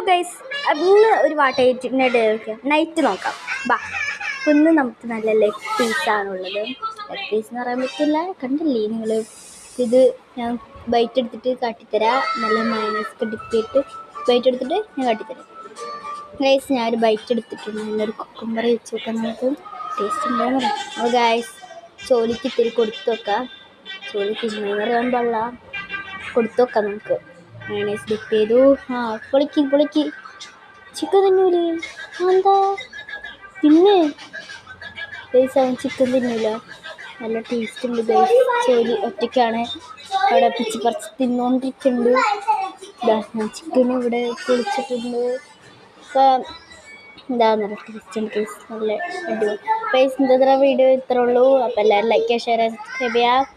Guys, ഇന്ന് ഒരു വാട്ടേറ്റിൻ്റെ night നോക്കാം. ബാ, ഇന്ന് നമുക്ക് നല്ല ലെഗ് പീസാണുള്ളത്. ലെഗ് പീസ് എന്ന് പറയാൻ പറ്റില്ല, കണ്ടില്ലേ നിങ്ങൾ? ഇത് ഞാൻ ബൈറ്റ് എടുത്തിട്ട് കാട്ടിത്തരാം. നല്ല മൈനസ് ഡിപ്പിയിട്ട് ബൈറ്റ് എടുത്തിട്ട് ഞാൻ കാട്ടിത്തരാം. ഗൈസ്, ഞാനൊരു ബൈറ്റ് എടുത്തിട്ടുണ്ട്. നല്ലൊരു കുക്കുംബർ വെച്ച് നോക്കാം നമുക്ക്. ടേസ്റ്റ് ഉണ്ടോയെന്ന് പറയാം. അപ്പോൾ ഗൈസ്, ചോലിക്ക് ഇത്തിരി കൊടുത്തു നോക്കാം. ചോലി തിന്നറിയാൻ പാടില്ല, കൊടുത്തു നോക്കാം നമുക്ക്. മൈനസ് ഡിപ്പ് ചെയ്തു. പൊളിക്ക് ചിക്കൻ തിന്നൂലേ? എന്താ പിന്നെ ഗൈസ്, അവൻ ചിക്കൻ തിന്നില്ല. നല്ല ടേസ്റ്റ് ഉണ്ട് ഗൈസ്. ചോലി ഒറ്റയ്ക്കാണ് അവിടെ പിച്ച് പറിച്ച് തിന്നുകൊണ്ടിരിക്കുന്നുണ്ട്. ഞാൻ ചിക്കൻ ഇവിടെ പൊളിച്ചിട്ടുണ്ട്. അപ്പം എന്താ നല്ല ടേസ്റ്റ് ഉണ്ട് ഗൈസ്, നല്ല അടിപൊളി ഗൈസ്. ഇന്നത്തെ വീഡിയോ ഇത്രേ ഉള്ളൂ. അപ്പോൾ എല്ലാവരും ലൈക്ക് ചെയ്യുക, ഷെയർ ചെയ്യുക, സബ്സ്ക്രൈബ് ചെയ്യുക.